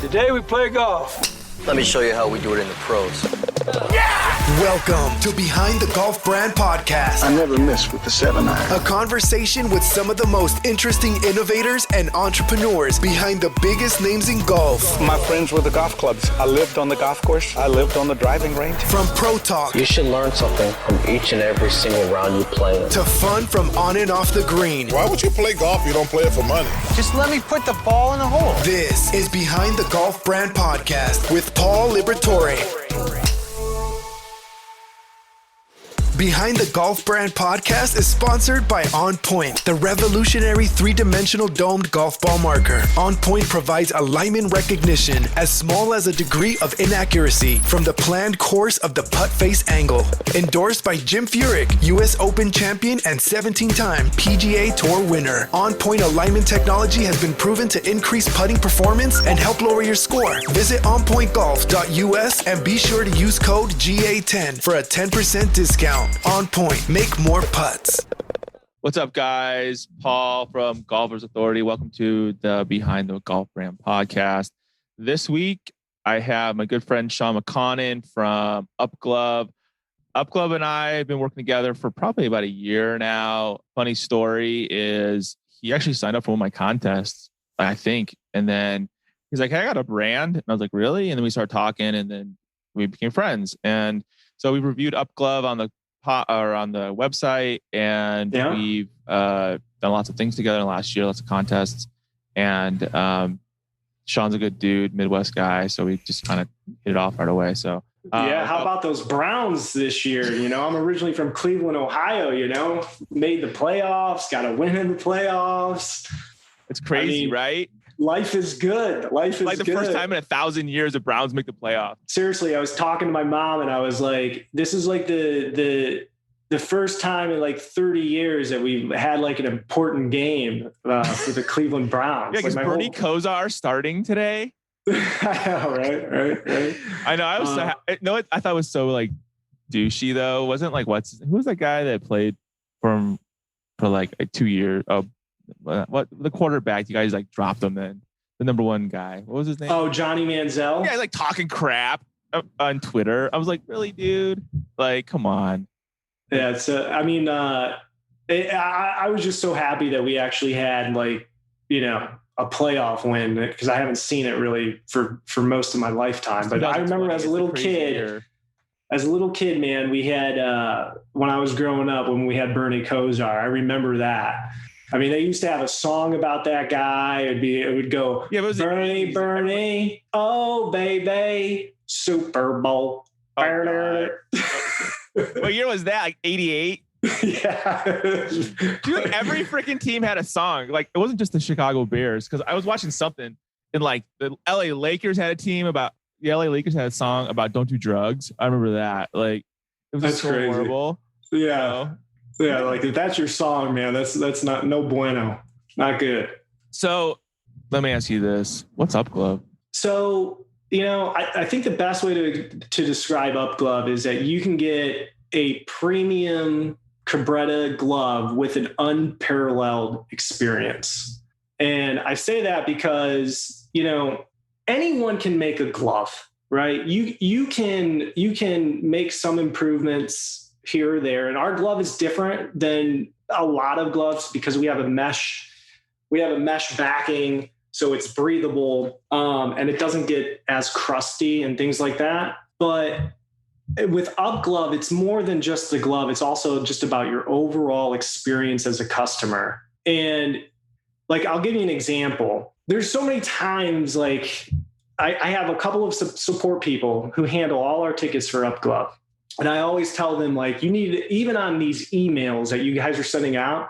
Today we play golf. Let me show you how we do it in the pros. Welcome to Behind the Golf Brand Podcast. I never miss with the 7-iron. A conversation with some of the most interesting innovators and entrepreneurs behind the biggest names in golf. My friends were the golf clubs. I lived on the golf course. I lived on the driving range. From pro talk You should learn something from each and every single round you play in. to fun from on and off the green. Why would you play golf if you don't play it for money? Just let me put the ball in the hole. This is Behind the Golf Brand Podcast with Paul Liberatore. Behind the Golf Brand Podcast is sponsored by On Point, the revolutionary three-dimensional domed golf ball marker. On Point provides alignment recognition as small as a degree of inaccuracy from the planned course of the putt face angle. Endorsed by Jim Furyk, U.S. Open champion and 17-time PGA Tour winner. On Point alignment technology has been proven to increase putting performance and help lower your score. Visit onpointgolf.us and be sure to use code GA10 for a 10% discount. On Point, make more putts. What's up, guys? Paul from Golfers Authority. Welcome to the Behind the Golf Brand Podcast. This week, I have my good friend Shawn McConnon from UpGlove. UpGlove and I have been working together for probably about a year now. Funny story is he actually signed up for one of my contests, I think. And then he's like, hey, I got a brand. And I was like, really? And then we started talking and then we became friends. And so we reviewed UpGlove on the website, and we've done lots of things together in the last year, lots of contests. And Shawn's a good dude, Midwest guy, so we just kind of hit it off right away. So how about those Browns this year? You know, I'm originally from Cleveland, Ohio. You know, made the playoffs, got a win in the playoffs. It's crazy, right? Life is good. Life is like the good. First time in 1,000 years the Browns make the playoff. Seriously, I was talking to my mom and I was like, this is like the first time in like 30 years that we've had like an important game for the Cleveland Browns. Yeah, because like Bernie Kosar starting today. I know, right. I know. I was I thought it was so like douchey though. It wasn't like who was that guy that played for like 2 years? What the quarterback? You guys like dropped him in. The number one guy. What was his name? Oh, Johnny Manziel. Yeah, like talking crap on Twitter. I was like, really, dude? Like, come on. Yeah, so I mean, I was just so happy that we actually had like, you know, a playoff win because I haven't seen it really for most of my lifetime. But I remember as a little kid, man, we had when I was growing up when we had Bernie Kosar. I remember that. I mean, they used to have a song about that guy. It would go, Bernie, oh baby, Super Bowl. Oh, what year was that? Like 88? Yeah. Dude, every freaking team had a song. Like, it wasn't just the Chicago Bears, because I was watching something and like the LA Lakers had a song about don't do drugs. I remember that. Like, it was That's so crazy. horrible. Yeah. You know? Yeah, like if that's your song, man, that's not no bueno. Not good. So let me ask you this. What's UpGlove? So, you know, I think the best way to describe UpGlove is that you can get a premium cabretta glove with an unparalleled experience. And I say that because, you know, anyone can make a glove, right? You can make some improvements here or there. And our glove is different than a lot of gloves because we have a mesh backing, so it's breathable, and it doesn't get as crusty and things like that. But with UpGlove, it's more than just the glove. It's also just about your overall experience as a customer. And like, I'll give you an example. There's so many times, like I have a couple of support people who handle all our tickets for UpGlove. And I always tell them, like, you need to, even on these emails that you guys are sending out,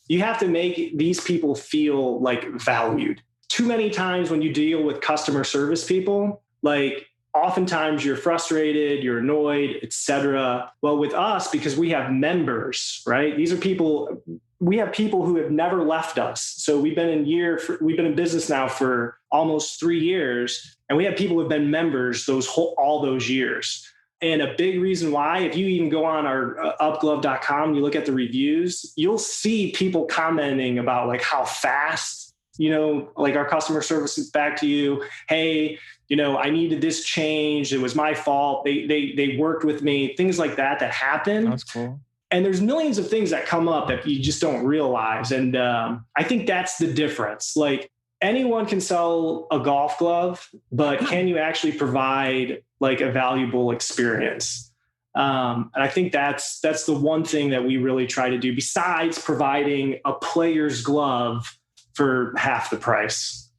you have to make these people feel like valued. Too many times when you deal with customer service people, like oftentimes you're frustrated, you're annoyed, etc. Well, with us, because we have members, right? These are people, we have people who have never left us. So we've been in business now for almost 3 years, and we have people who have been members all those years. And a big reason why, if you even go on our upglove.com, you look at the reviews, you'll see people commenting about like how fast like our customer service is back to you. Hey, I needed this changed. It was my fault. They worked with me, things like that happen. That's cool. And there's millions of things that come up that you just don't realize. And I think that's the difference. Like anyone can sell a golf glove, but can you actually provide like a valuable experience? And I think that's the one thing that we really try to do besides providing a player's glove for half the price.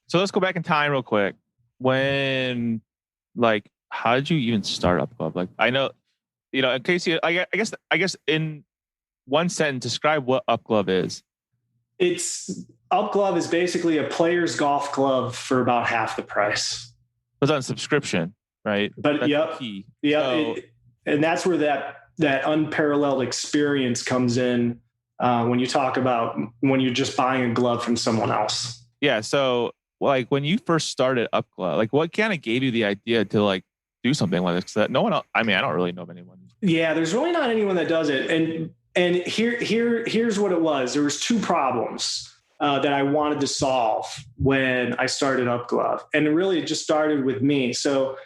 So let's go back in time real quick. When, like, how did you even start UpGlove? Like, I know, in case I guess in one sentence, describe what UpGlove is. UpGlove is basically a player's golf glove for about half the price. It's on subscription, right? But that's key. Yeah. And that's where that unparalleled experience comes in when you talk about when you're just buying a glove from someone else. Yeah. So like when you first started UpGlove, like what kind of gave you the idea to like do something like this? That no one else, I don't really know of anyone. Yeah, there's really not anyone that does it. And here's what it was. There was two problems that I wanted to solve when I started UpGlove. And it really just started with me. So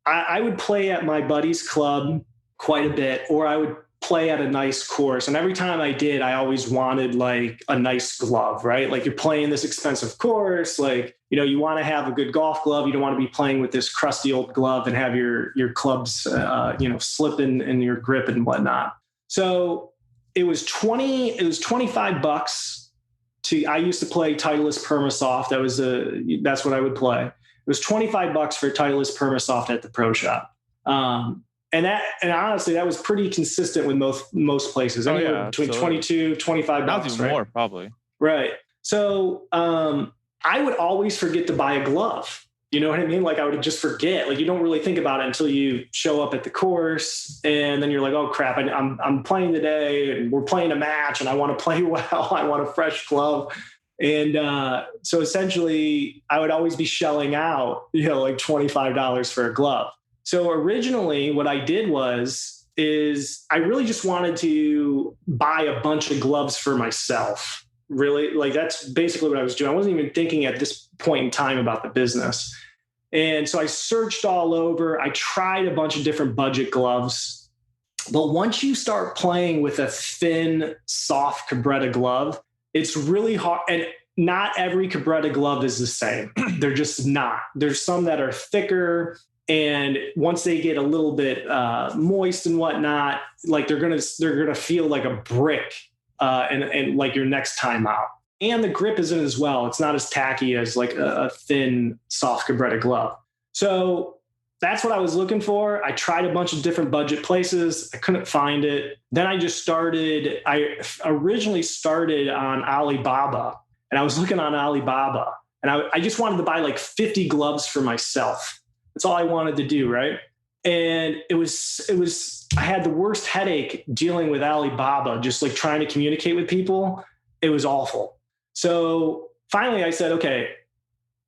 I would play at my buddy's club quite a bit, or I would play at a nice course. And every time I did, I always wanted like a nice glove, right? Like you're playing this expensive course, like, you want to have a good golf glove. You don't want to be playing with this crusty old glove and have your clubs, slipping in your grip and whatnot. So it was $25 I used to play Titleist Permasoft. That's what I would play. It was $25 for Titleist Permasoft at the pro shop. And honestly, that was pretty consistent with most places. Anywhere between $22, $25. Not even more, probably. Right. So I would always forget to buy a glove. You know what I mean? Like I would just forget. Like you don't really think about it until you show up at the course, and then you're like, "Oh crap! I'm playing today, and we're playing a match, and I want to play well. I want a fresh glove." And so essentially, I would always be shelling out, like $25 for a glove. So originally, what I did is I really just wanted to buy a bunch of gloves for myself. Really, like that's basically what I was doing. I wasn't even thinking at this point in time about the business. And so I searched all over. I tried a bunch of different budget gloves. But once you start playing with a thin, soft cabretta glove, it's really hard. And not every cabretta glove is the same. They're just not. There's some that are thicker. And once they get a little bit moist and whatnot, like they're gonna feel like a brick and like your next time out. And the grip isn't as well. It's not as tacky as like a thin, soft cabretta glove. So that's what I was looking for. I tried a bunch of different budget places. I couldn't find it. Then I originally started on Alibaba, and I was looking on Alibaba, and I just wanted to buy like 50 gloves for myself. That's all I wanted to do, right? And it was I had the worst headache dealing with Alibaba, just like trying to communicate with people. It was awful. So finally I said, okay,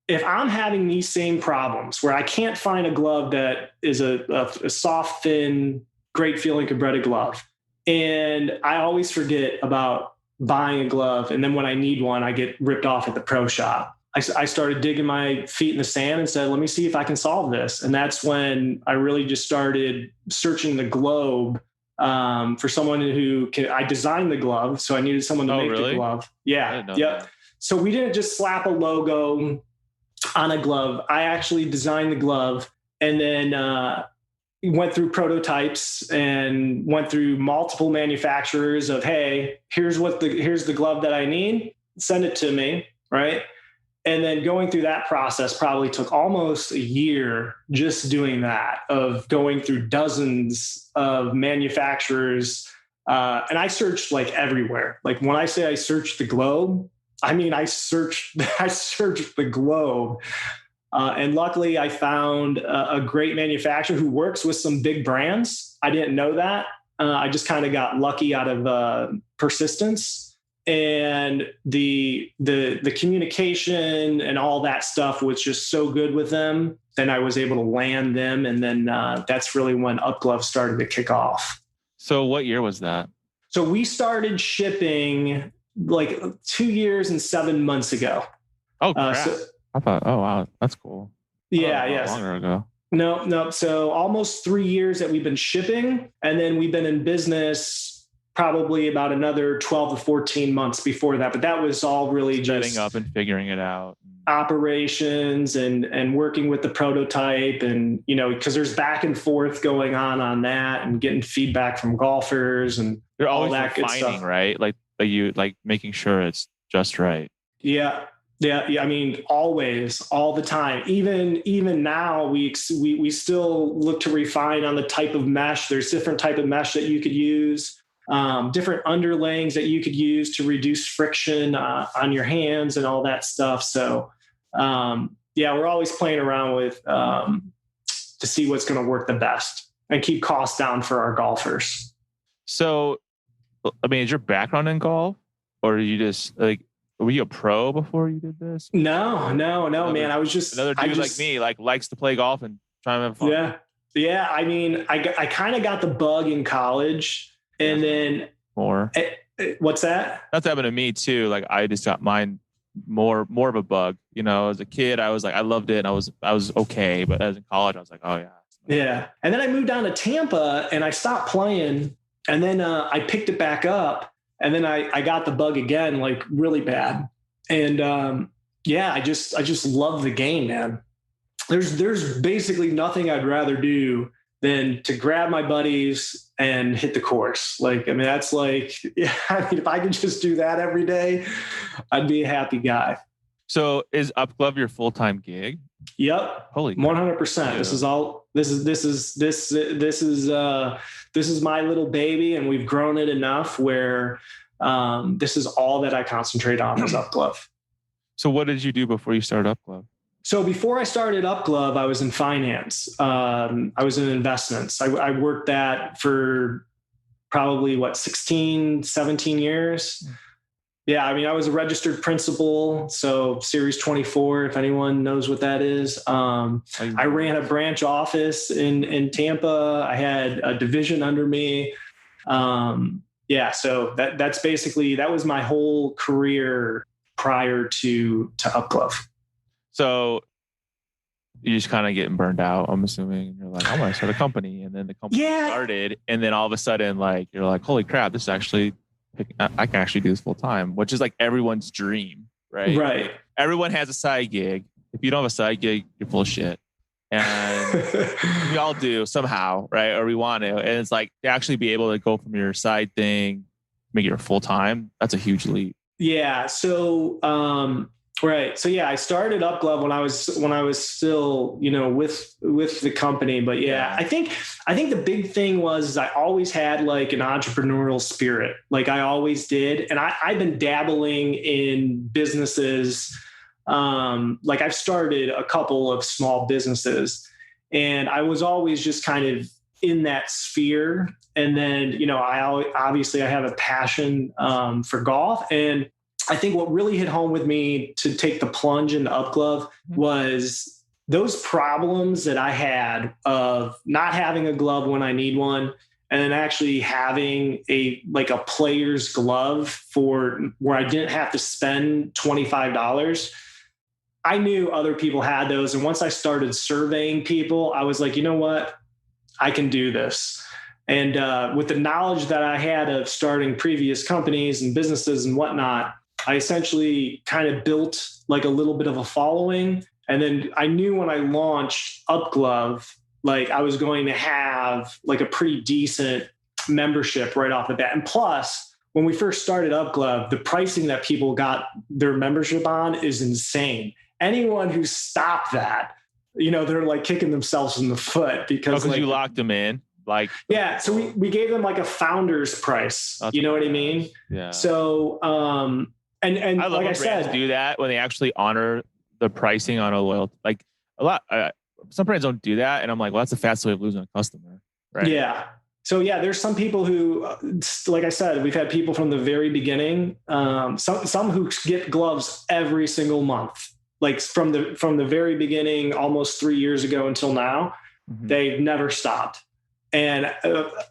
if I'm having these same problems where I can't find a glove that is a soft, thin, great feeling cabretta glove, and I always forget about buying a glove, and then when I need one, I get ripped off at the pro shop. I started digging my feet in the sand and said, let me see if I can solve this. And that's when I really just started searching the globe for someone I designed the glove. So I needed someone to make the glove. Yeah. Yep. So we didn't just slap a logo on a glove. I actually designed the glove, and then went through prototypes and went through multiple manufacturers of, hey, here's the glove that I need. Send it to me. Right. And then going through that process probably took almost a year just doing that, of going through dozens of manufacturers. And I searched like everywhere. Like when I say I searched the globe, I mean, I searched the globe. And luckily I found a great manufacturer who works with some big brands. I didn't know that. I just kind of got lucky out of persistence. And the communication and all that stuff was just so good with them. Then I was able to land them. And then that's really when UpGlove started to kick off. So what year was that? So we started shipping like 2 years and 7 months ago. Oh, crap. So, I thought, oh, wow, that's cool. yeah, yes. Longer ago. No. So almost 3 years that we've been shipping, and then we've been in business probably about another 12 to 14 months before that. But that was all really setting just up and figuring it out. Operations and working with the prototype, and because there's back and forth going on that, and getting feedback from golfers, and you're all always that good refining, stuff. right? Like you making sure it's just right. Yeah. I mean, always, all the time. Even now, we still look to refine on the type of mesh. There's different type of mesh that you could use, different underlayings that you could use to reduce friction on your hands and all that stuff. So, we're always playing around with to see what's going to work the best and keep costs down for our golfers. So, I mean, is your background in golf, or are you just were you a pro before you did this? No, man. I was just another dude like me, likes to play golf and try to have fun. Yeah. I mean, I kind of got the bug in college, and then more. What's that? That's happened to me too. Like I just got mine more of a bug. As a kid, I was like, I loved it, and I was okay. But as in college, I was like, oh yeah. Yeah. And then I moved down to Tampa, and I stopped playing, and then I picked it back up. And then I got the bug again, like really bad. And I just love the game, man. There's basically nothing I'd rather do than to grab my buddies and hit the course. Like, I mean, that's like, if I could just do that every day, I'd be a happy guy. So is UpGlove your full-time gig? Yep. Holy 100%. Yeah. This is my little baby, and we've grown it enough where this is all that I concentrate on is UpGlove. So what did you do before you started UpGlove? So before I started UpGlove, I was in finance. I was in investments. I worked that for probably 16, 17 years. Yeah. I mean, I was a registered principal. So Series 24, if anyone knows what that is. I ran a branch office in Tampa. I had a division under me. So that's basically, that was my whole career prior to UpGlove. So you just kind of getting burned out, I'm assuming. You're like, I want to start a company. And then the company started. And then all of a sudden, you're like, holy crap, this is actually, I can actually do this full time, which is like everyone's dream, right? Right. Everyone has a side gig. If you don't have a side gig, you're full of shit. And we all do somehow, right? Or we want to. And it's like to actually be able to go from your side thing, make it your full time. That's a huge leap. Yeah. So, right. So I started UpGlove when I was still, with the company. But I think the big thing was I always had like an entrepreneurial spirit. Like I always did. And I've been dabbling in businesses. Like I've started a couple of small businesses, and I was always just kind of in that sphere. And then, I have a passion, for golf. And I think what really hit home with me to take the plunge into UpGlove was those problems that I had of not having a glove when I need one, and then actually having a player's glove for where I didn't have to spend $25. I knew other people had those. And once I started surveying people, I was like, you know what? I can do this. And with the knowledge that I had of starting previous companies and businesses and whatnot, I essentially kind of built like a little bit of a following. And then I knew when I launched UpGlove, like I was going to have like a pretty decent membership right off the bat. And plus, when we first started UpGlove, the pricing that people got their membership on is insane. Anyone who stopped that, they're like kicking themselves in the foot because you locked them in. So we gave them like a founder's price. You know what I mean? Yeah. So, and I love like when I said, brands do that when they actually honor the pricing on a loyalty. Like a lot, some brands don't do that, and I'm like, well, that's the fastest way of losing a customer, right? Yeah. So there's some people who, like I said, we've had people from the very beginning. Some who get gloves every single month, like from the very beginning, almost 3 years ago until now. Mm-hmm. They've never stopped. And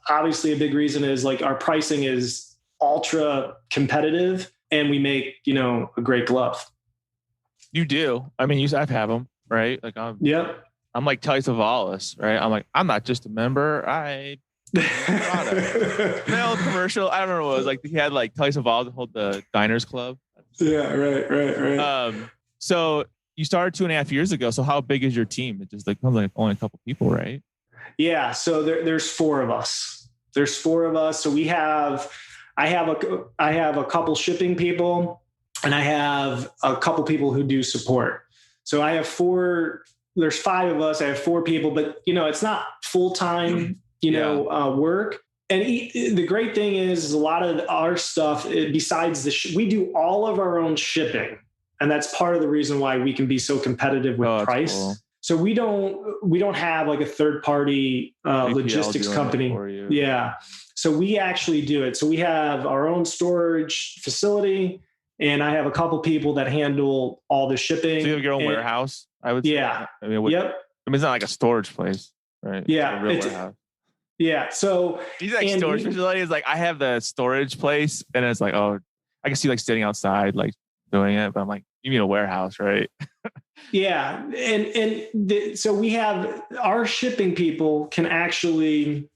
obviously, a big reason is like our pricing is ultra competitive, and we make a great glove. You do. I mean, I've had them, right? Like I'm like Telly Savalas, right? I'm like, I'm not just a member. I mail commercial. I don't know what it was like. He had like Telly Savalas hold the Diners Club. Yeah, right. So you started 2.5 years ago. So how big is your team? It just like only a couple people, right? Yeah. So there's 4 of us. So I have a couple shipping people, and I have a couple people who do support. So I have 4. There's 5 of us. I have 4 people, but it's not full time, work. And the great thing is a lot of our stuff, besides we do all of our own shipping. And that's part of the reason why we can be so competitive with price. Cool. So we don't have like a third party logistics company. Yeah. So we actually do it. So we have our own storage facility, and I have a couple people that handle all the shipping. So you have your own warehouse, I would say. Yeah. I mean, it's not like a storage place, right? Yeah. It's a real warehouse. Yeah. So these like storage facilities, like I have the storage place, and it's like, oh, I can see like sitting outside, like doing it, but I'm like, you mean a warehouse, right? Yeah. So we have our shipping people can actually,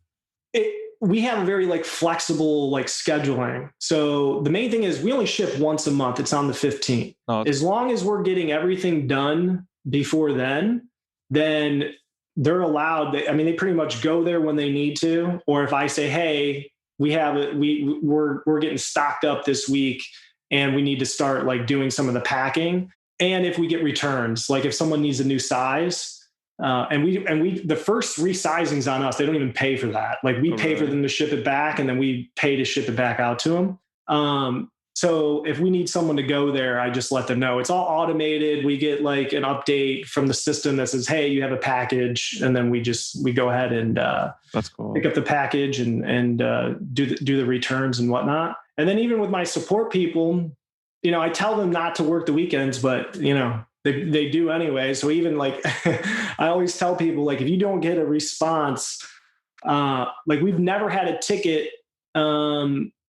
we have a very like flexible like scheduling. So the main thing is we only ship once a month. It's on the 15th. As long as we're getting everything done before then they're allowed. They pretty much go there when they need to. Or if I say, hey, we're getting stocked up this week and we need to start like doing some of the packing. And if we get returns, like if someone needs a new size, and we the first resizing's on us. They don't even pay for that. Like we pay for them to ship it back, and then we pay to ship it back out to them. So if we need someone to go there, I just let them know. It's all automated. We get like an update from the system that says, hey, you have a package. And then we go ahead and that's cool. Pick up the package and do the returns and whatnot. And then even with my support people, I tell them not to work the weekends, but they do anyway. So even like, I always tell people, like, if you don't get a response, like we've never had a ticket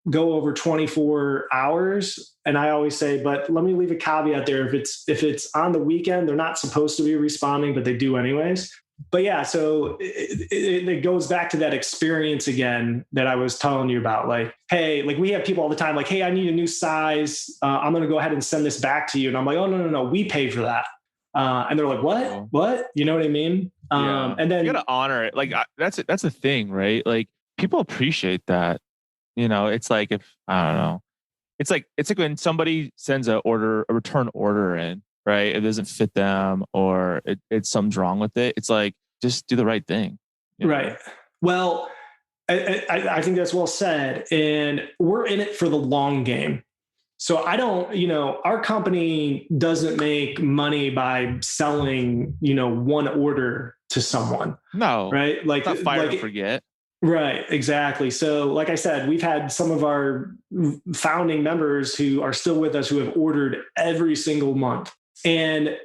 go over 24 hours. And I always say, but let me leave a caveat there. If it's on the weekend, they're not supposed to be responding, but they do anyways. But yeah, so it goes back to that experience again that I was telling you about. Like, hey, like we have people all the time, like, hey, I need a new size. I'm going to go ahead and send this back to you. And I'm like, oh, no, we pay for that. And they're like, what? You know what I mean? Yeah. And then you got to honor it. Like that's the thing, right? Like people appreciate that. It's like I don't know. It's like when somebody sends a return order in, right? It doesn't fit them or it's something's wrong with it. It's like, just do the right thing. Right. Well, I think that's well said. And we're in it for the long game. So I don't, our company doesn't make money by selling, one order to someone. No. Right. Like, it's not fire to forget. Right. Exactly. So like I said, we've had some of our founding members who are still with us who have ordered every single month. And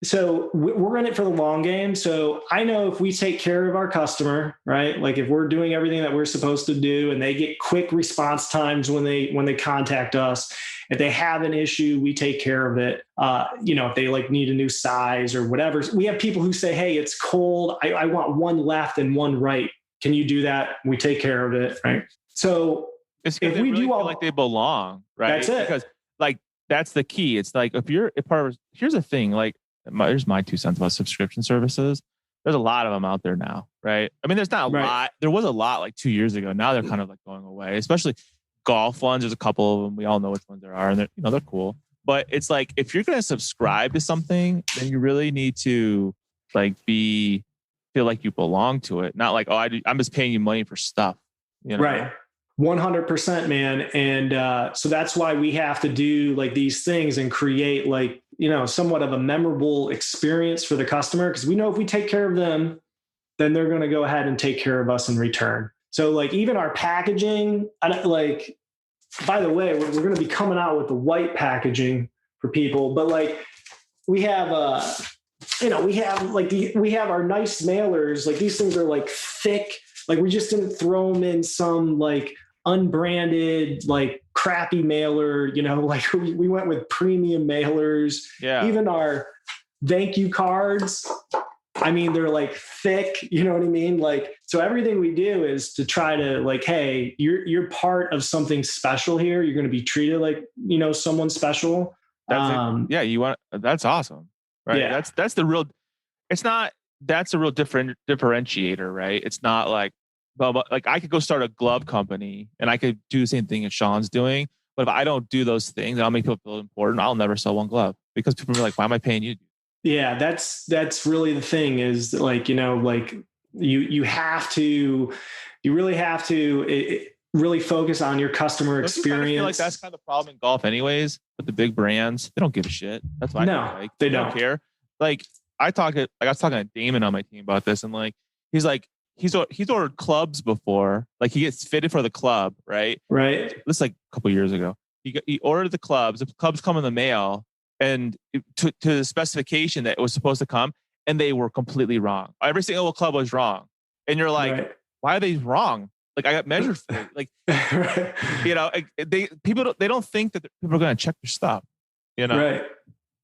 so we're in it for the long game. So I know if we take care of our customer, right? Like if we're doing everything that we're supposed to do and they get quick response times when they contact us, if they have an issue, we take care of it. If they like need a new size or whatever, we have people who say, hey, it's cold. I want one left and one right. Can you do that? We take care of it. Right. So if we really do all like they belong, right? That's it. Because like, that's the key. It's like, if you're a part of, here's the thing, like here's my 2 cents about subscription services. There's a lot of them out there now, right? I mean, there's not a lot. There was a lot like 2 years ago. Now they're kind of like going away, especially golf ones. There's a couple of them. We all know which ones there are, and they're cool. But it's like, if you're going to subscribe to something, then you really need to like feel like you belong to it. Not like, I'm just paying you money for stuff. Right. 100%, man. And so that's why we have to do like these things and create like, somewhat of a memorable experience for the customer. Because we know if we take care of them, then they're going to go ahead and take care of us in return. So like even our packaging, like, by the way, we're going to be coming out with the white packaging for people, but like we have we have our nice mailers. Like these things are like thick. Like we just didn't throw them in some like unbranded, like crappy mailer, like we went with premium mailers. Yeah. Even our thank you cards, I mean, they're like thick, you know what I mean? Like, so everything we do is to try to like, hey, you're part of something special here. You're going to be treated like, someone special. That's awesome. Right. Yeah. That's the real, that's a real differentiator, right? It's not like, but like I could go start a glove company and I could do the same thing as Sean's doing. But if I don't do those things, I'll make people feel important. I'll never sell one glove because people are like, why am I paying you? Yeah, that's really the thing is like, like you really have to really focus on your customer experience. I feel like that's kind of the problem in golf anyways, with the big brands. They don't give a shit. That's why they don't care. Like I was talking to Damon on my team about this, and like he's ordered clubs before. Like he gets fitted for the club, right? Right. This is like a couple years ago. He ordered the clubs. The clubs come in the mail, and to the specification that it was supposed to come, and they were completely wrong. Every single club was wrong, and you're like, right. Why are they wrong? Like I got measured for it. Like, right. They don't think that people are going to check their stuff, Right.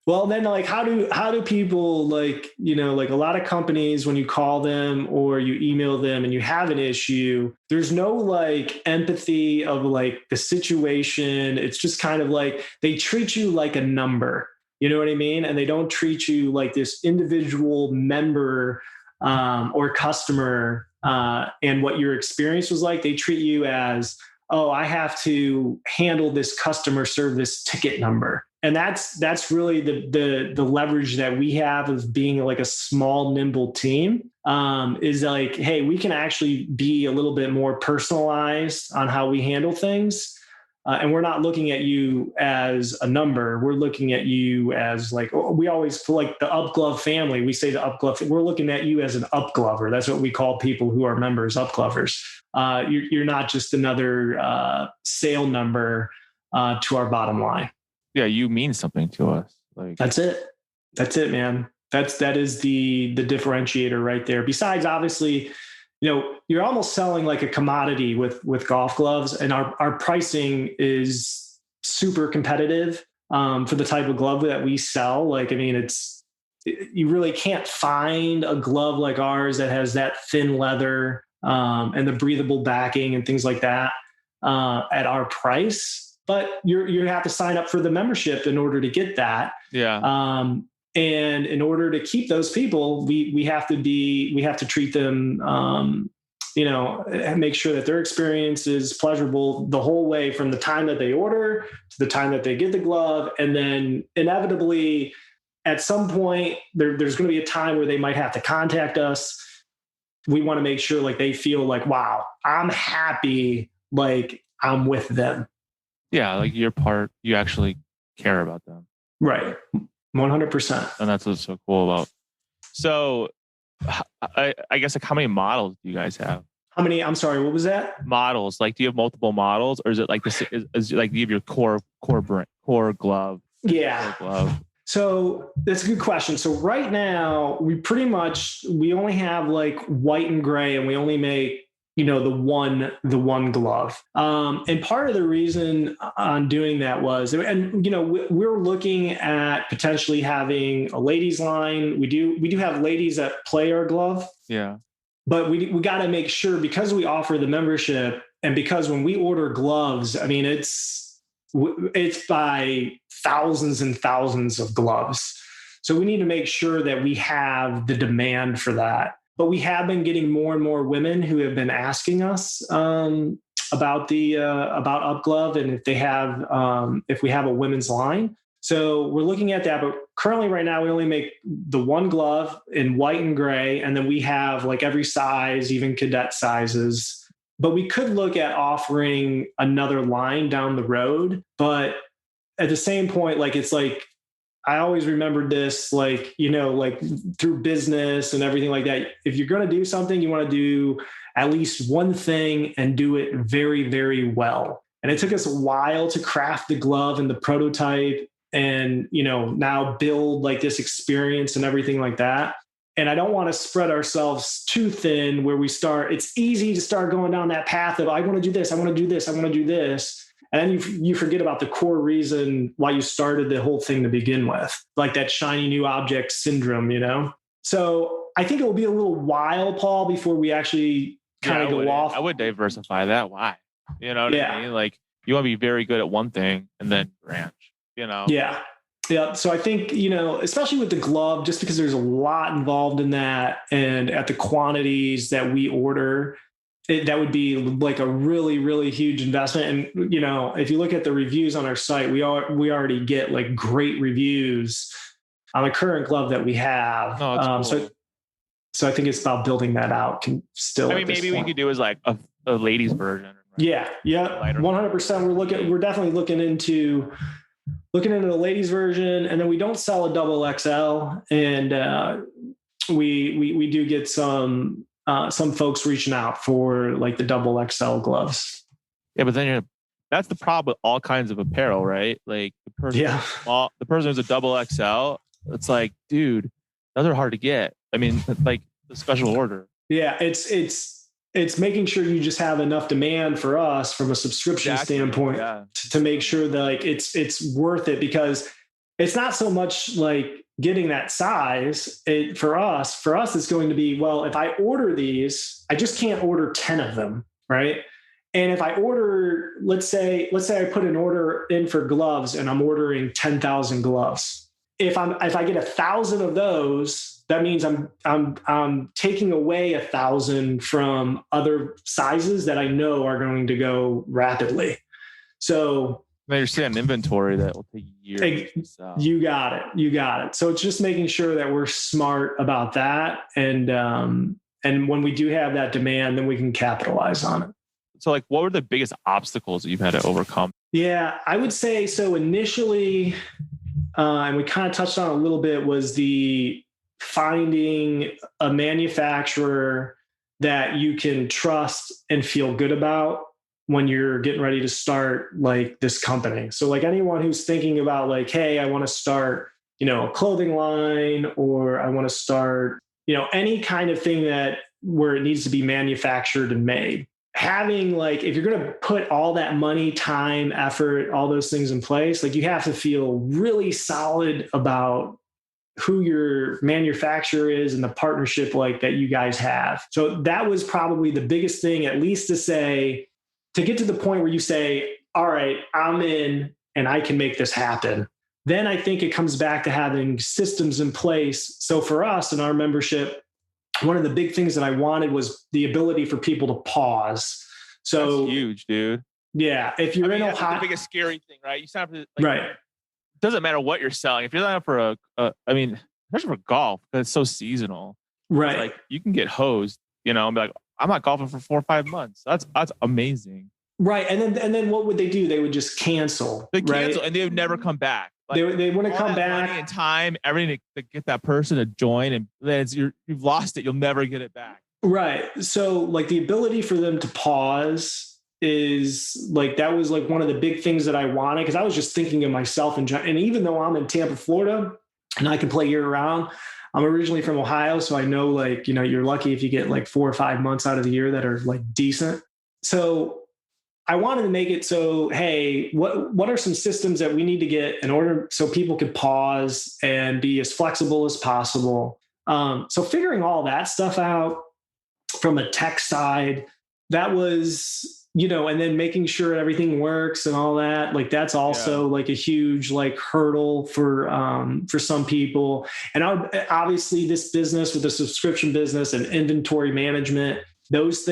Well, then like, how do people like, like a lot of companies, when you call them or you email them and you have an issue, there's no like empathy of like the situation. It's just kind of like, they treat you like a number, you know what I mean? And they don't treat you like this individual member or customer and what your experience was like. They treat you as, oh, I have to handle this customer service ticket number. And that's really the leverage that we have of being like a small, nimble team is like, hey, we can actually be a little bit more personalized on how we handle things. And we're not looking at you as a number. We're looking at you as like, we always like the UpGlove family. We say the UpGlove, we're looking at you as an UpGlover. That's what we call people who are members, UpGlovers. You're not just another sale number to our bottom line. Yeah, you mean something to us. Like that's it, man. That is the differentiator right there. Besides, obviously, you're almost selling like a commodity with golf gloves, and our pricing is super competitive for the type of glove that we sell. Like, I mean, you really can't find a glove like ours that has that thin leather and the breathable backing and things like that at our price. But you have to sign up for the membership in order to get that. Yeah. And in order to keep those people, we have to treat them, and make sure that their experience is pleasurable the whole way from the time that they order to the time that they get the glove. And then inevitably at some point there's going to be a time where they might have to contact us. We want to make sure like they feel like, wow, I'm happy. Like I'm with them. Yeah, like you actually care about them. Right. 100%. And that's what's so cool about. So I guess like how many models do you guys have? How many? I'm sorry, what was that? Models. Like, do you have multiple models, or is it like this? Is like do you have your core glove? Yeah. Core glove. So that's a good question. So right now we only have like white and gray, and we only make the one glove. And part of the reason on doing that was, and we're looking at potentially having a ladies line. We do have ladies that play our glove. Yeah. But we got to make sure, because we offer the membership, and because when we order gloves, I mean, it's by thousands and thousands of gloves. So we need to make sure that we have the demand for that. But we have been getting more and more women who have been asking us about UpGlove, and if we have a women's line. So we're looking at that. But currently, right now, we only make the one glove in white and gray, and then we have like every size, even cadet sizes. But we could look at offering another line down the road. But at the same point, like it's like, I always remembered this, like, like through business and everything like that. If you're going to do something, you want to do at least one thing and do it very, very well. And it took us a while to craft the glove and the prototype and, now build like this experience and everything like that. And I don't want to spread ourselves too thin where it's easy to start going down that path of, I want to do this, I want to do this, I want to do this. And then you forget about the core reason why you started the whole thing to begin with, like that shiny new object syndrome, So I think it will be a little while, Paul, before we actually kind of go off. I would diversify that. Why? You know what I mean? Like you want to be very good at one thing and then branch, Yeah. Yeah. So I think, especially with the glove, just because there's a lot involved in that and at the quantities that we order, that would be like a really, really huge investment. And, if you look at the reviews on our site, we already get like great reviews on the current glove that we have. Cool. So I think it's about building that out. Maybe we could do is like a ladies version. Right? Yeah. 100%. We're definitely looking into the ladies version, and then we don't sell a double XL, and we do get some folks reaching out for like the double XL gloves. Yeah, but then that's the problem with all kinds of apparel, right? Like the person who's a double XL, it's like, dude, those are hard to get. I mean, like the special order. Yeah, it's making sure you just have enough demand for us from a subscription standpoint to make sure that like it's worth it, because it's not so much like getting that size. For us, it's going to be, well, if I order these, I just can't order 10 of them, right? And if I order, let's say I put an order in for gloves and I'm ordering 10,000 gloves. If I get 1,000 of those, that means I'm taking away 1,000 from other sizes that I know are going to go rapidly. So now you're saying inventory that will take years to sell. You got it. So it's just making sure that we're smart about that, and when we do have that demand, then we can capitalize on it. So like, what were the biggest obstacles that you've had to overcome? Yeah, I would say so. Initially, and we kind of touched on it a little bit, was the finding a manufacturer that you can trust and feel good about when you're getting ready to start like this company. So like anyone who's thinking about like, hey, I want to start, a clothing line, or I want to start, any kind of thing where it needs to be manufactured and made. Having like, if you're going to put all that money, time, effort, all those things in place, like you have to feel really solid about who your manufacturer is and the partnership like that you guys have. So that was probably the biggest thing, at least to get to the point where you say, all right, I'm in and I can make this happen. Then I think it comes back to having systems in place. So for us in our membership, one of the big things that I wanted was the ability for people to pause. So that's huge, dude. Yeah. If you're in Ohio, that's the biggest scary thing, right? You sign up for right. Doesn't matter what you're selling. If you're not for especially for golf, because it's so seasonal, right? Like you can get hosed, and be like, I'm not golfing for 4 or 5 months. That's amazing, right? And then what would they do? They would just cancel. They cancel, and they would never come back. Like, they wouldn't come back. Money and time, everything to get that person to join, and then you've lost it. You'll never get it back. Right. So like the ability for them to pause is like, that was like one of the big things that I wanted, because I was just thinking of myself and even though I'm in Tampa, Florida, and I can play year round, I'm originally from Ohio. So I know like, you're lucky if you get like 4 or 5 months out of the year that are like decent. So I wanted to make it so, hey, what are some systems that we need to get in order so people could pause and be as flexible as possible. So figuring all that stuff out from a tech side, that was, and then making sure everything works and all that, like that's also like a huge like hurdle for some people. And obviously this business with the subscription business and inventory management, those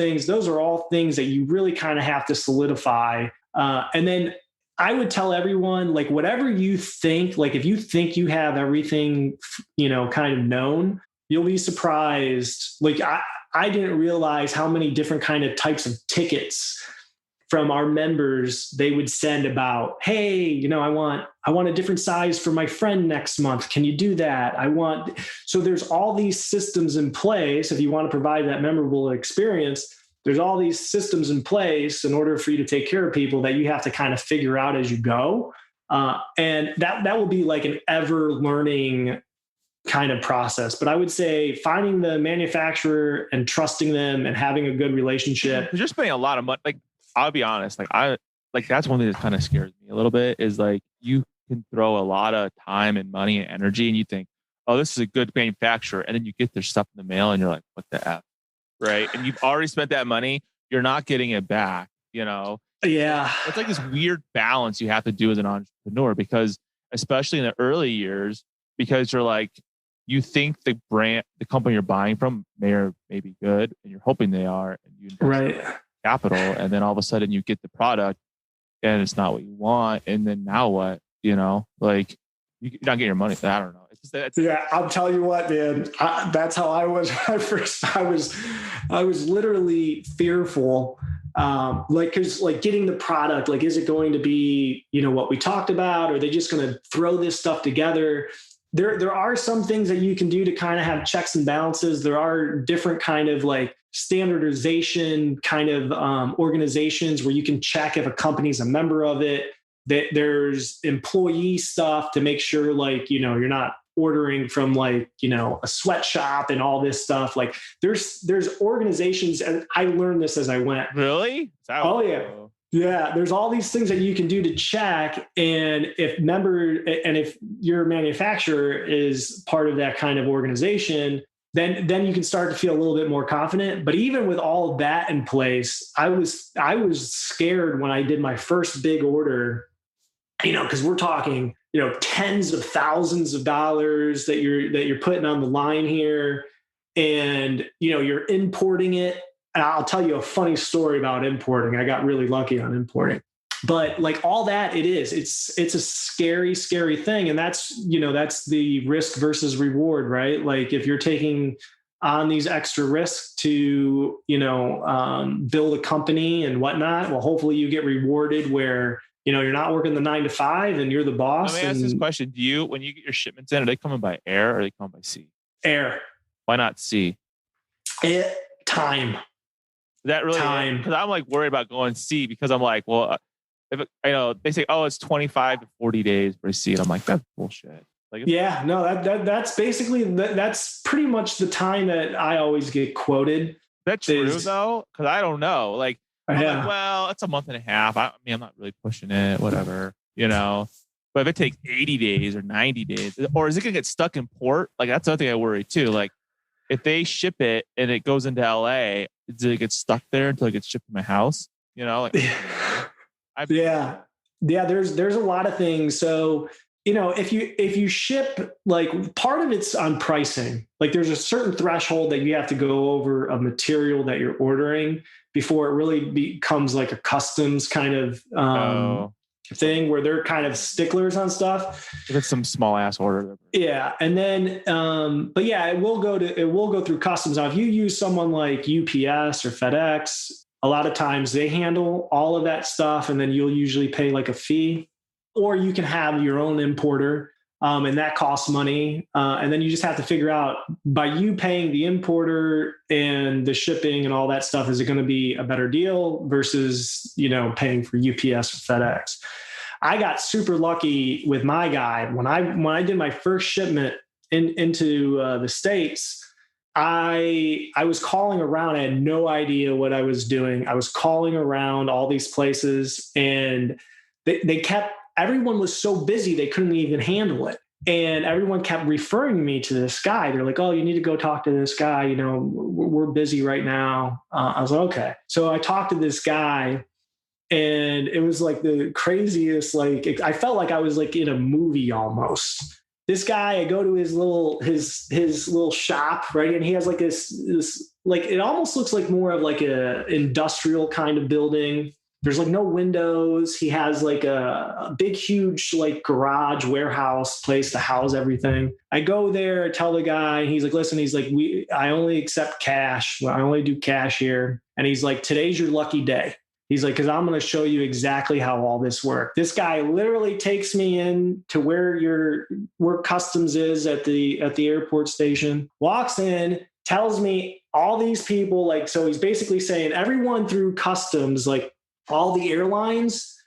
are all things that you really kind of have to solidify. And then I would tell everyone, like, whatever you think, like if you think you have everything, kind of known, you'll be surprised. Like I didn't realize how many different kind of types of tickets from our members they would send about, hey, I want a different size for my friend next month. Can you do that? So there's all these systems in place. If you want to provide that memorable experience, there's all these systems in place in order for you to take care of people that you have to kind of figure out as you go. And that will be like an ever learning kind of process. But I would say finding the manufacturer and trusting them and having a good relationship. You're spending a lot of money. Like, I'll be honest. Like like, that's one thing that kind of scares me a little bit is like, you can throw a lot of time and money and energy and you think, oh, this is a good manufacturer. And then you get their stuff in the mail and you're like, what the F? Right. And you've already spent that money. You're not getting it back, you know? Yeah. It's like this weird balance you have to do as an entrepreneur because especially in the early years, because you're like, you think the company you're buying from may be good and you're hoping they are, and you invest capital, and then all of a sudden you get the product and it's not what you want. And then now what, you know, like you're not getting your money. I don't know. Yeah, I'll tell you what, man. That's how I was when I first. I was literally fearful, because getting the product, like, is it going to be, you know, what we talked about? Or are they just going to throw this stuff together? There are some things that you can do to kind of have checks and balances. There are different kind of like standardization kind of organizations where you can check if a company's a member of it. There's employee stuff to make sure, like, you know, you're not ordering from like, you know, a sweatshop and all this stuff. Like there's organizations, and I learned this as I went. Really? Oh yeah. Yeah. There's all these things that you can do to check. And if your manufacturer is part of that kind of organization, then you can start to feel a little bit more confident. But even with all of that in place, I was scared when I did my first big order, you know, because we're talking, you know, tens of thousands of dollars that you're putting on the line here, and, you know, you're importing it. And I'll tell you a funny story about importing. I got really lucky on importing, but like all that, it's a scary, scary thing. And that's the risk versus reward, right? Like if you're taking on these extra risks to, you know, build a company and whatnot, well, hopefully you get rewarded where, you know, you're not working the 9 to 5 and you're the boss. Let me ask this question. When you get your shipments in, are they coming by air or are they coming by sea? Air. Why not sea? Time. That really, because I'm like worried about going sea because I'm like, well, if I know they say, oh, it's 25 to 40 days for sea. And I'm like, that's bullshit. Like, yeah, no, that's basically, that's pretty much the time that I always get quoted. That's true though. Cause I don't know. Like, I'm yeah. like, well, it's a month and a half. I mean, I'm not really pushing it, whatever, you know, but if it takes 80 days or 90 days, or is it going to get stuck in port? Like that's the other thing I worry too. Like if they ship it and it goes into LA, does it get stuck there until it gets shipped to my house? You know, like, yeah. There's a lot of things. So, you know, if you ship, like part of it's on pricing, like there's a certain threshold that you have to go over of material that you're ordering before it really becomes like a customs kind of thing where they're kind of sticklers on stuff. If it's some small ass order. Yeah. And then, but yeah, it will go through customs. Now, if you use someone like UPS or FedEx, a lot of times they handle all of that stuff. And then you'll usually pay like a fee, or you can have your own importer. And that costs money. And then you just have to figure out, by you paying the importer and the shipping and all that stuff, is it going to be a better deal versus, you know, paying for UPS or FedEx? I got super lucky with my guy. When I did my first shipment into the States, I was calling around. I had no idea what I was doing. I was calling around all these places, and everyone was so busy they couldn't even handle it. And everyone kept referring me to this guy. They're like, oh, you need to go talk to this guy. You know, we're busy right now. I was like, okay. So I talked to this guy, and it was like the craziest, like, I felt like I was like in a movie almost. This guy, I go to his little shop, right? And he has like this, like, it almost looks like more of like a industrial kind of building. There's like no windows. He has like a big, huge, like garage warehouse place to house everything. I go there, tell the guy, he's like, listen, he's like, I only accept cash. I only do cash here. And he's like, today's your lucky day. He's like, because I'm going to show you exactly how all this works. This guy literally takes me in to where customs is at the airport station, walks in, tells me all these people, like, so he's basically saying everyone through customs, like all the airlines,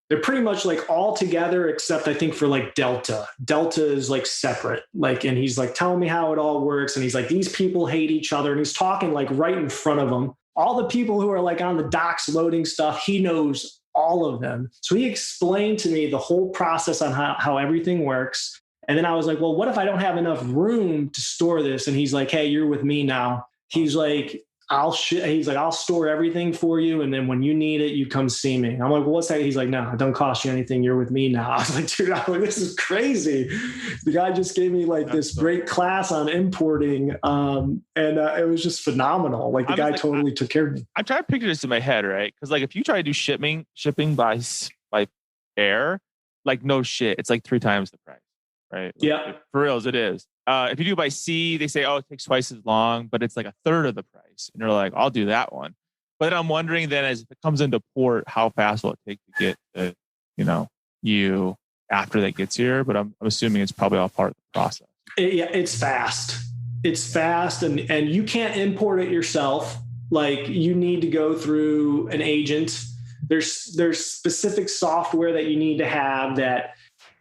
they're pretty much like all together, except I think for like Delta. Delta is like separate. Like, and he's like telling me how it all works. And he's like, these people hate each other. And he's talking like right in front of them. All the people who are like on the docks loading stuff, he knows all of them. So he explained to me the whole process on how everything works. And then I was like, well, what if I don't have enough room to store this? And he's like, hey, you're with me now. He's like, I'll store everything for you. And then when you need it, you come see me. I'm like, well, what's that? He's like, no, it don't cost you anything. You're with me now. I was like, dude, this is crazy. The guy just gave me like this great class on importing. And it was just phenomenal. Like the guy totally took care of me. I'm trying to picture this in my head, right? Because like if you try to do shipping by air, like no shit, it's like 3 times the price, right? Like, yeah. For reals, it is. If you do by sea, they say, oh, it takes twice as long, but it's like a third of the price. And you're like, I'll do that one. But I'm wondering then as it comes into port, how fast will it take to get to, you after that gets here? But I'm assuming it's probably all part of the process. It's fast. It's fast and you can't import it yourself. Like you need to go through an agent. There's specific software that you need to have that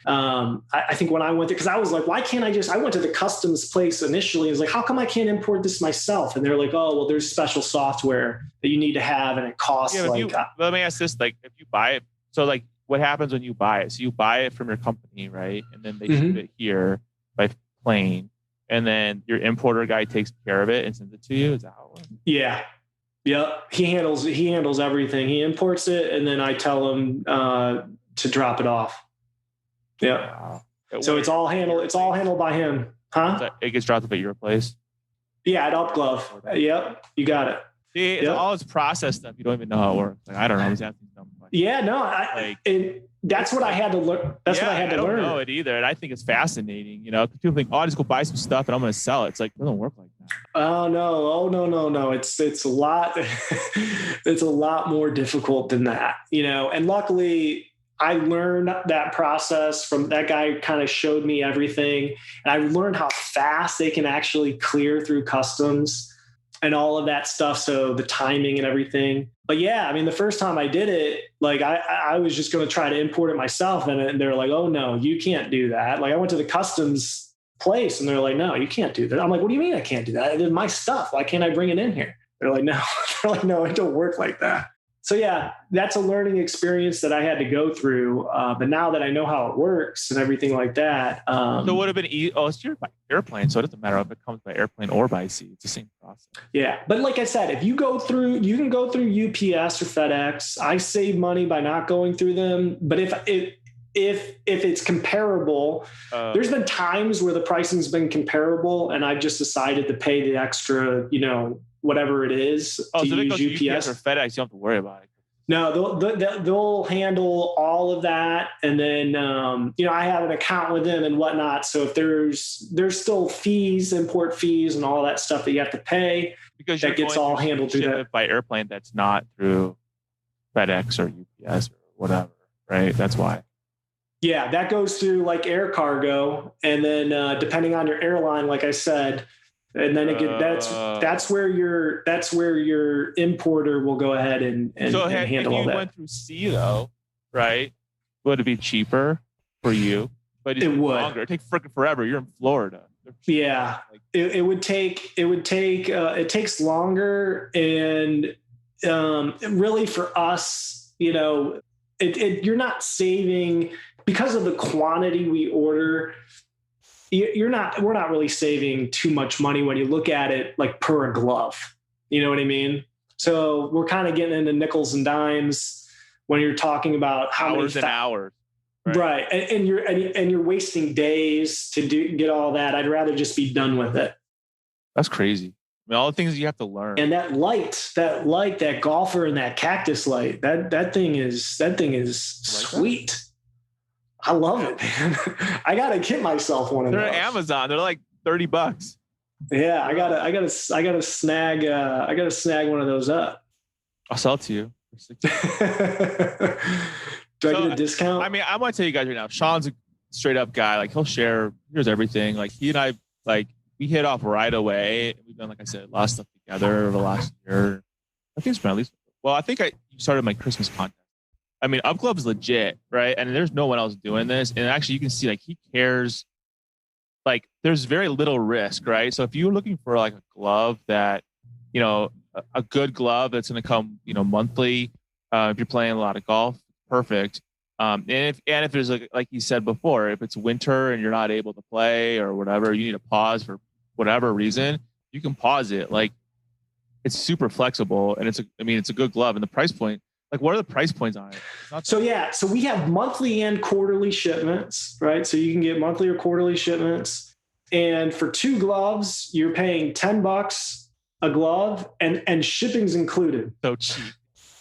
I think when I went there, because I was like, why can't I went to the customs place initially. I was like, how come I can't import this myself? And they're like, oh, well, there's special software that you need to have and it costs let me ask this, like if you buy it, so like what happens when you buy it? So you buy it from your company, right? And then they ship it here by plane. And then your importer guy takes care of it and sends it to you. Is that how it works? Yeah. Yeah. He handles everything. He imports it. And then I tell him to drop it off. Yeah. Wow. So it's all handled by him. Huh? So it gets dropped off at your place? Yeah, at UpGlove. Yep. You got it. See, it's all this process stuff. You don't even know how it works. Like, I don't know. Yeah, no. That's what I had to learn. That's what I had to learn. I don't know it either. And I think it's fascinating. People think, oh, I'll just go buy some stuff and I'm going to sell it. It's like, it doesn't work like that. Oh, no. It's a lot. It's a lot more difficult than that, and luckily I learned that process from that guy. Kind of showed me everything. And I learned how fast they can actually clear through customs and all of that stuff. So the timing and everything. But yeah, I mean, the first time I did it, like I was just going to try to import it myself. And they're like, oh no, you can't do that. Like I went to the customs place and they're like, no, you can't do that. I'm like, what do you mean I can't do that? It's my stuff. Why can't I bring it in here? They're like, no, it don't work like that. So yeah, that's a learning experience that I had to go through. But now that I know how it works and everything like that. So it would have been easy. Oh, it's by airplane. So it doesn't matter if it comes by airplane or by sea. It's the same process. Yeah. But like I said, if you can go through UPS or FedEx. I save money by not going through them. But if it's comparable, there's been times where the pricing's been comparable and I've just decided to pay the extra, whatever it is to use UPS or FedEx. You don't have to worry about it. No, they'll handle all of that. And then, I have an account with them and whatnot. So if there's still fees, import fees and all that stuff that you have to pay, because that gets all handled through that by airplane. That's not through FedEx or UPS or whatever, right? That's why. Yeah, that goes through like air cargo. And then depending on your airline, like I said, and then that's where your importer will go ahead and handle all that. If you went through sea though, right? Would it be cheaper for you? But it would. Longer. It takes freaking forever. You're in Florida. Yeah, it would take. It takes longer, and really for us, you're not saving because of the quantity we order. We're not really saving too much money when you look at it like per a glove. You know what I mean? So we're kind of getting into nickels and dimes when you're talking about hours and hours. Right. And you're wasting days to get all that. I'd rather just be done with it. That's crazy. I mean, all the things you have to learn. And that golfer and that cactus light, that thing is sweet. I love it, man. I gotta get myself one of those. They're on Amazon. They're like $30. Yeah, I gotta snag one of those up. I'll sell it to you. Do I get a discount? I mean, I'm gonna tell you guys right now. Shawn's a straight up guy. Like he'll share. Here's everything. Like he and I, we hit off right away. We've done, like I said, a lot of stuff together over the last year. I think it's been at least. Well, I think I started my Christmas contest. I mean, UpGlove is legit, right? And there's no one else doing this. And actually, you can see he cares. There's very little risk, right? So if you're looking for a glove that, a good glove that's going to come, monthly, If you're playing a lot of golf, perfect. And if there's like you said before, if it's winter and you're not able to play or whatever, you need to pause for whatever reason, you can pause it. Like it's super flexible and it's a good glove, and the price point, like what are the price points on it? So we have monthly and quarterly shipments, right? So you can get monthly or quarterly shipments. And for 2 gloves, you're paying $10 a glove and shipping's included. So cheap.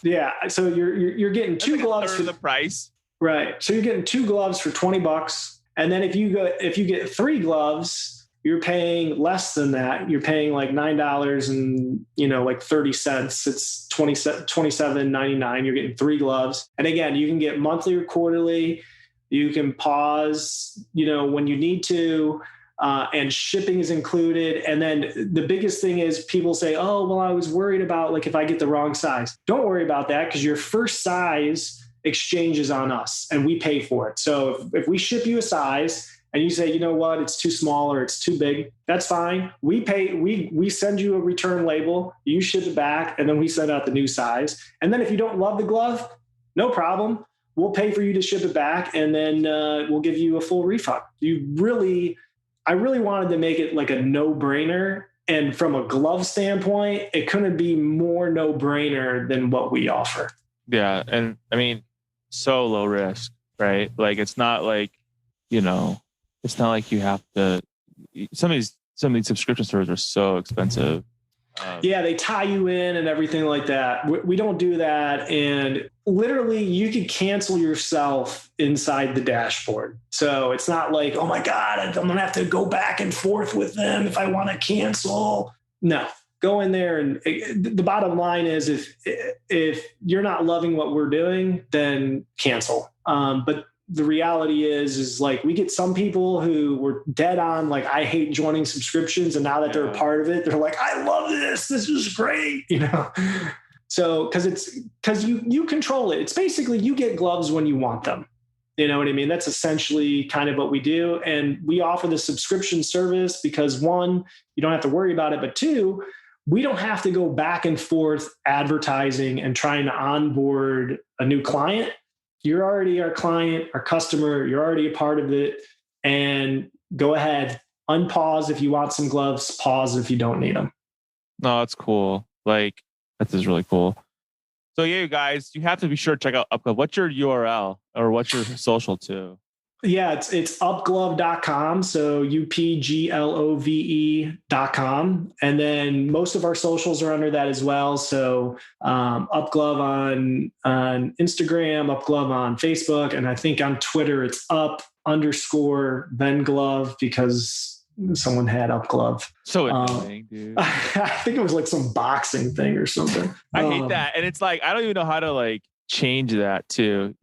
Yeah. So you're getting 2 like gloves for the price. Right. So you're getting 2 gloves for $20. And then if you get 3 gloves, you're paying less than that. You're paying like $9 and, like 30 cents. It's $27.99. You're getting 3 gloves. And again, you can get monthly or quarterly. You can pause, when you need to, and shipping is included. And then the biggest thing is people say, oh, well, I was worried about like if I get the wrong size. Don't worry about that, because your first size exchanges on us and we pay for it. So if we ship you a size and you say, you know what, it's too small or it's too big, that's fine. We pay, we send you a return label, you ship it back, and then we send out the new size. And then if you don't love the glove, no problem. We'll pay for you to ship it back, and then we'll give you a full refund. I really wanted to make it like a no-brainer. And from a glove standpoint, it couldn't be more no-brainer than what we offer. Yeah. And I mean, so low risk, right? Like, it's not like, it's not like you have to, some of these subscription services are so expensive. Yeah, they tie you in and everything like that. We don't do that. And literally you could cancel yourself inside the dashboard. So it's not like, oh my God, I'm going to have to go back and forth with them if I want to cancel. No, go in there. And the bottom line is if you're not loving what we're doing, then cancel. But the reality is like we get some people who were dead on, like, I hate joining subscriptions. And now that they're a part of it, they're like, I love this. This is great. So because you control it. It's basically you get gloves when you want them. You know what I mean? That's essentially kind of what we do. And we offer the subscription service because 1, you don't have to worry about it. But 2, we don't have to go back and forth advertising and trying to onboard a new client. You're already our client, our customer. You're already a part of it. And go ahead, unpause if you want some gloves, pause if you don't need them. No, that's cool. Like, that is really cool. So yeah, you guys, you have to be sure to check out UpGlove. What's your URL or what's your social too? Yeah, it's upglove.com. So UpGlove.com. And then most of our socials are under that as well. So UpGlove on Instagram, UpGlove on Facebook. And I think on Twitter, it's up_BenGlove because someone had UpGlove. So annoying, dude. I think it was like some boxing thing or something. I hate that. And it's like, I don't even know how to like change that too,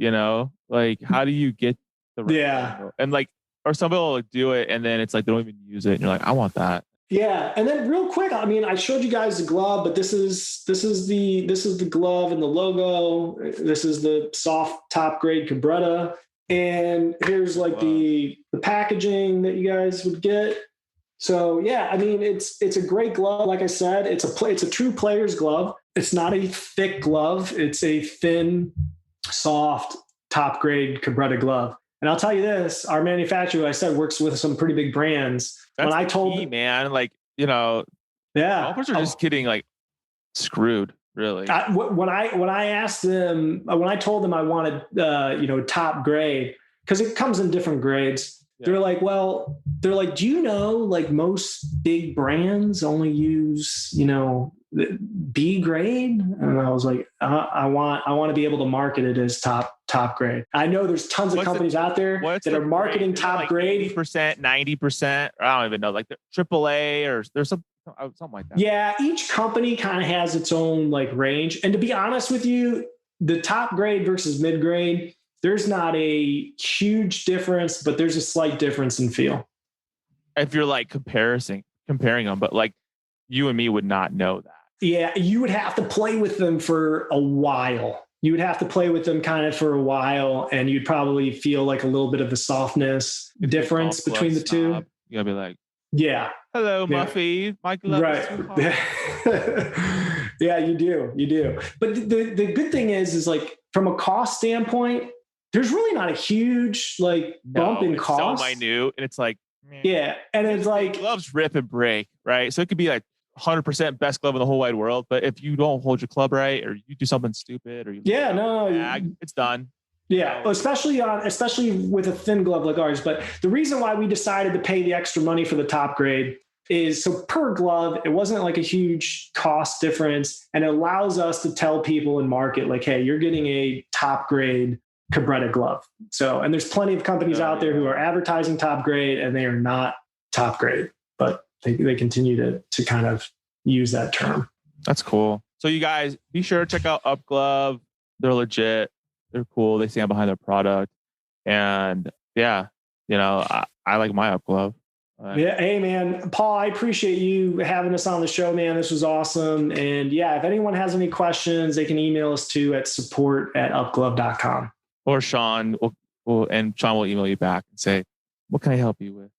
Like, how do you get the right angle? And like, or some people will do it and then it's like they don't even use it and you're like, I want that. Yeah. And then real quick, I mean, I showed you guys the glove, but this is the glove and the logo. This is the soft top grade cabretta. And here's like the packaging that you guys would get. So yeah, I mean, it's a great glove. Like I said, it's a true player's glove. It's not a thick glove. It's a thin, soft, top grade cabretta glove. And I'll tell you this, our manufacturer, like I said, works with some pretty big brands. That's when I told them, man, like, golfers are just getting like screwed, really. When I asked them, when I told them I wanted, top grade, because it comes in different grades. Yeah. They're like, do you know, like most big brands only use, B grade? And I was like, I want to be able to market it as top grade. I know there's tons of companies out there that are marketing top grade. 80%, 90%. I don't even know, like the AAA or there's something like that. Yeah. Each company kind of has its own like range. And to be honest with you, the top grade versus mid grade, there's not a huge difference, but there's a slight difference in feel. If you're like comparing them, but like you and me would not know that. Yeah, you would have to play with them for a while. You would have to play with them kind of for a while, and you'd probably feel like a little bit of a softness difference between the two. You gotta be like, yeah. Hello, Muffy. My glove is too hot. Yeah, you do. But the good thing is like from a cost standpoint, there's really not a huge like bump in cost. So minute, and it's like, man. Yeah, and it's like gloves rip and break, right? So it could be like 100% best glove in the whole wide world, but if you don't hold your club right, or you do something stupid, or you it's done. Yeah, especially with a thin glove like ours. But the reason why we decided to pay the extra money for the top grade is so per glove, it wasn't like a huge cost difference, and it allows us to tell people in market like, hey, you're getting a top grade cabretta glove. So, and there's plenty of companies out there who are advertising top grade, and they are not top grade, but they continue to kind of use that term. That's cool. So you guys be sure to check out UpGlove. They're legit. They're cool. They stand behind their product. And yeah, I like my UpGlove. Yeah. Hey man, Paul, I appreciate you having us on the show, man. This was awesome. And yeah, if anyone has any questions, they can email us at support@upglove.com. Or Shawn Shawn will email you back and say, what can I help you with?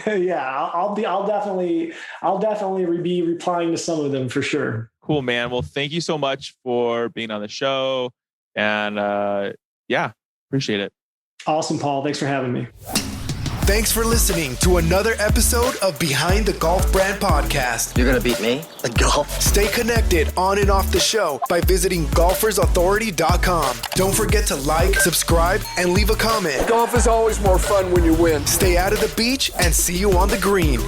Yeah, I'll definitely be replying to some of them for sure. Cool, man. Well, thank you so much for being on the show. And appreciate it. Awesome, Paul. Thanks for having me. Thanks for listening to another episode of Behind the Golf Brand Podcast. You're going to beat me at golf? Stay connected on and off the show by visiting golfersauthority.com. Don't forget to like, subscribe, and leave a comment. Golf is always more fun when you win. Stay out of the beach and see you on the green.